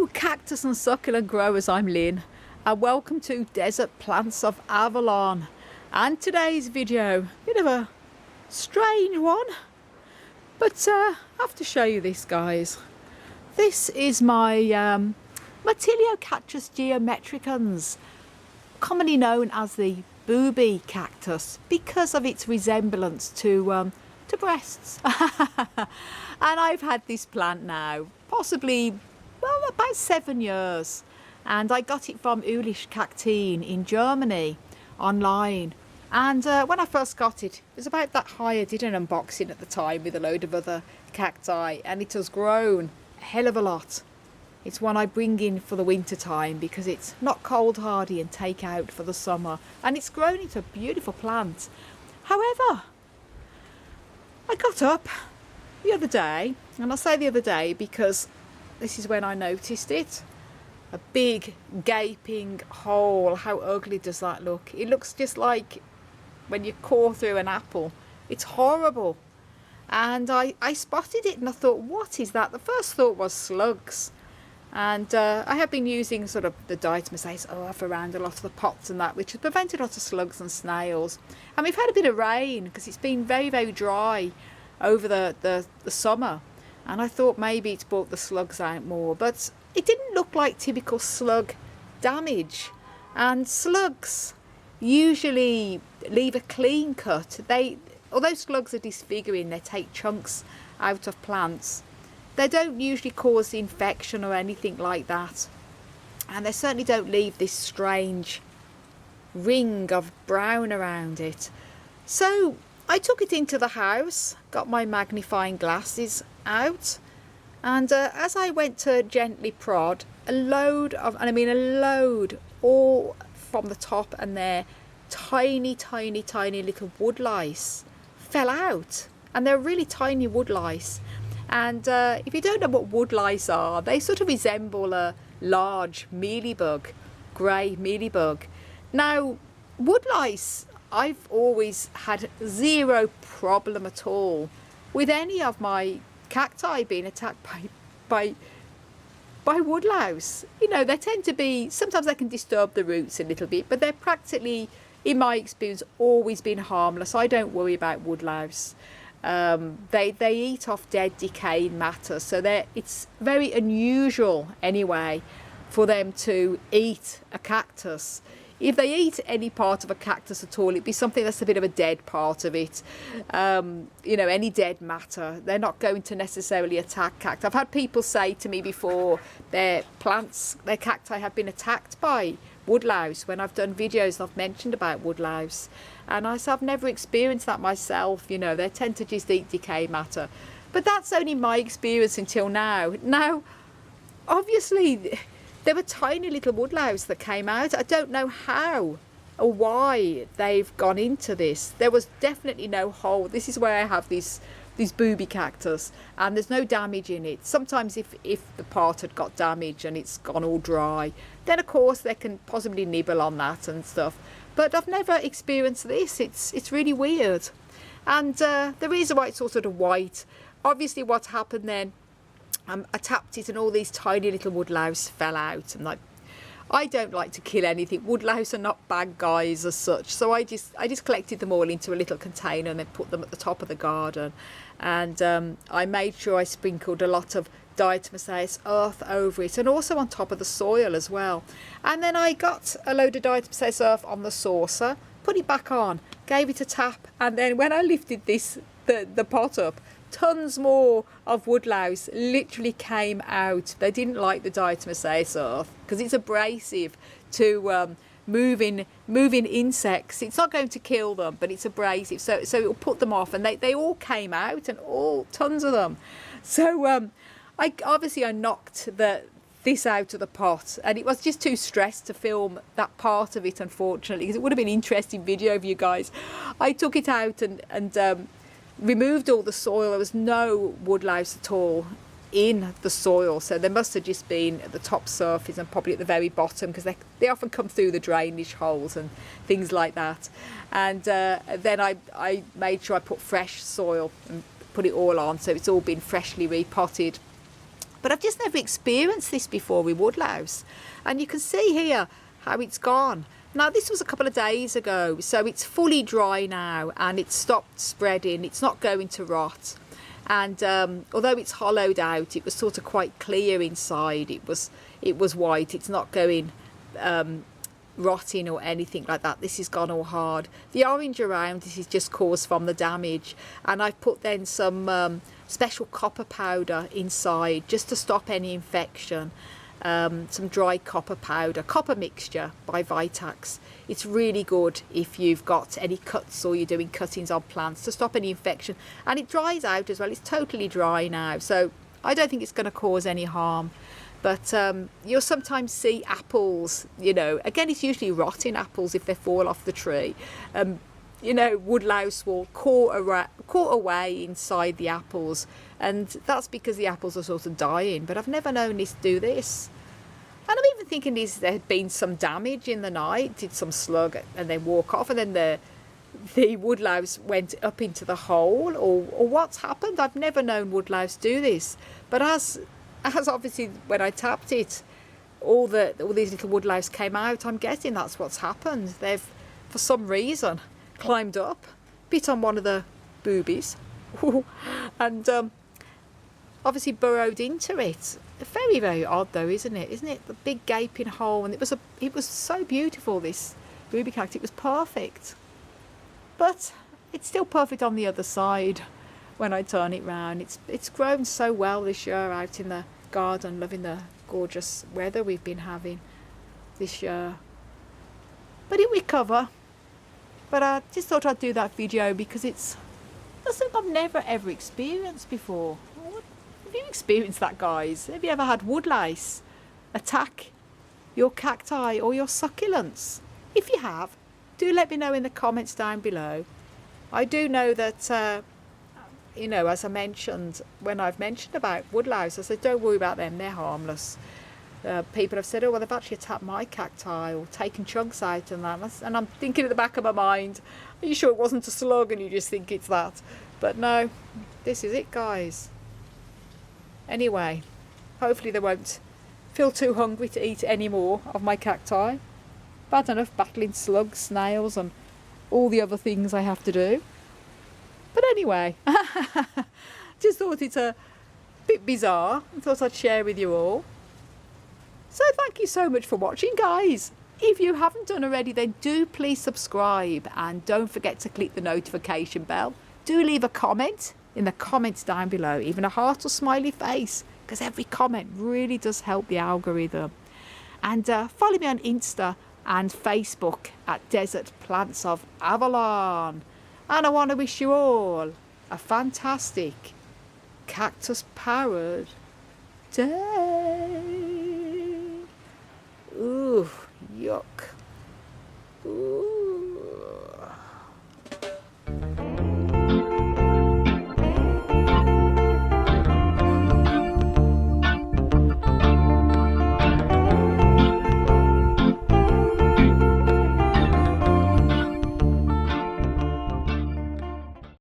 Hello cactus and succulent growers, I'm Lynn and welcome to Desert Plants of Avalon. And today's video, bit of a strange one, but I have to show you this, guys. This is my Cactus geometricans, commonly known as the booby cactus because of its resemblance to breasts. And I've had this plant now possibly about 7 years, and I got it from Woodlice cacti in Germany online. And when I first got it, it was about that high. I did an unboxing at the time with a load of other cacti, and it has grown a hell of a lot. It's one I bring in for the winter time because it's not cold hardy and take out for the summer, and it's grown into a beautiful plant. However, I got up the other day, and I say the other day because this is when I noticed it. A big gaping hole. How ugly does that look? It looks just like when you core through an apple. It's horrible. And I spotted it and I thought, what is that? The first thought was slugs. And I have been using sort of the diatomaceous earth around a lot of the pots and that, which has prevented a lot of slugs and snails. And we've had a bit of rain because it's been very, very dry over the summer. And I thought maybe it's brought the slugs out more, but it didn't look like typical slug damage. And slugs usually leave a clean cut. Although slugs are disfiguring, they take chunks out of plants. They don't usually cause infection or anything like that. And they certainly don't leave this strange ring of brown around it. So I took it into the house, got my magnifying glasses out, and as I went to gently prod, a load, all from the top, and their tiny little woodlice fell out. And they're really tiny woodlice. And if you don't know what woodlice are, they sort of resemble a large mealybug, grey mealybug. Now, woodlice, I've always had zero problem at all with any of my cacti being attacked by woodlouse. You know, they tend to be, sometimes they can disturb the roots a little bit, but they're practically, in my experience, always been harmless. I don't worry about woodlouse. They eat off dead, decaying matter, so it's very unusual anyway for them to eat a cactus. If they eat any part of a cactus at all, it'd be something that's a bit of a dead part of it. You know, any dead matter. They're not going to necessarily attack cacti. I've had people say to me before their cacti have been attacked by woodlouse when I've done videos and I've mentioned about woodlouse. And I said, I've never experienced that myself. You know, they tend to just eat decay matter. But that's only my experience until now. Now, obviously, there were tiny little woodlouse that came out. I don't know how or why they've gone into this. There was definitely no hole. This is where I have these booby cactus, and there's no damage in it. Sometimes if the part had got damaged and it's gone all dry, then of course they can possibly nibble on that and stuff. But I've never experienced this. It's really weird. And the reason why it's all sort of white, obviously what happened then, I tapped it and all these tiny little woodlouse fell out. And I don't like to kill anything. Woodlouse are not bad guys as such. So I just collected them all into a little container and then put them at the top of the garden. And I made sure I sprinkled a lot of diatomaceous earth over it, and also on top of the soil as well. And then I got a load of diatomaceous earth on the saucer, put it back on, gave it a tap, and then when I lifted the pot up, tons more of woodlouse literally came out. They didn't like the diatomaceous earth because it's abrasive to moving insects. It's not going to kill them, but it's abrasive, so it will put them off. And they all came out, and tons of them. So I knocked this out of the pot, and it was just too stressed to film that part of it, unfortunately, because it would have been an interesting video for you guys. I took it out and removed all the soil. There was no woodlouse at all in the soil, so they must have just been at the top surface and probably at the very bottom, because they often come through the drainage holes and things like that. And then I made sure I put fresh soil and put it all on, so it's all been freshly repotted. But I've just never experienced this before with woodlouse. And you can see here how it's gone. Now this was a couple of days ago, so it's fully dry now and it's stopped spreading. It's not going to rot. And although it's hollowed out, it was sort of quite clear inside. It was white. It's not going rotting or anything like that. This has gone all hard. The orange around this is just caused from the damage, and I've put then some special copper powder inside just to stop any infection. Some dry copper powder, copper mixture by Vitax. It's really good if you've got any cuts or you're doing cuttings on plants to stop any infection, and it dries out as well. It's totally dry now, so I don't think it's going to cause any harm. But you'll sometimes see apples, you know, again it's usually rotting apples if they fall off the tree. You know, woodlouse will caught away inside the apples, and that's because the apples are sort of dying. But I've never known this do this. And I'm even thinking there had been some damage in the night, did some slug and then walk off, and then the woodlouse went up into the hole, or what's happened. I've never known woodlouse do this. But as obviously when I tapped it, all these little woodlouse came out. I'm guessing that's what's happened. They've, for some reason, climbed up, bit on one of the boobies, and obviously burrowed into it. Very, very odd though, isn't it? Isn't it? The big gaping hole, and it was so beautiful, this booby cacti. It was perfect, but it's still perfect on the other side when I turn it round. It's grown so well this year out in the garden, loving the gorgeous weather we've been having this year. But it will recover. But I just thought I'd do that video because it's something I've never ever experienced before. Have you experienced that, guys? Have you ever had woodlice attack your cacti or your succulents? If you have, do let me know in the comments down below. I do know that, you know, as I mentioned, when I've mentioned about woodlouse, I said don't worry about them, they're harmless. People have said, oh well, they've actually attacked my cacti or taken chunks out and that, and I'm thinking at the back of my mind, are you sure it wasn't a slug and you just think it's that? But no, this is it, guys. Anyway, hopefully they won't feel too hungry to eat any more of my cacti. Bad enough battling slugs, snails and all the other things I have to do. But anyway, just thought it's a bit bizarre. I thought I'd share with you all. So thank you so much for watching, guys. If you haven't done already, then do please subscribe and don't forget to click the notification bell. Do leave a comment in the comments down below, even a heart or smiley face, because every comment really does help the algorithm. And follow me on Insta and Facebook at Desert Plants of Avalon. And I want to wish you all a fantastic cactus powered day. Ooh, yuck. Ooh.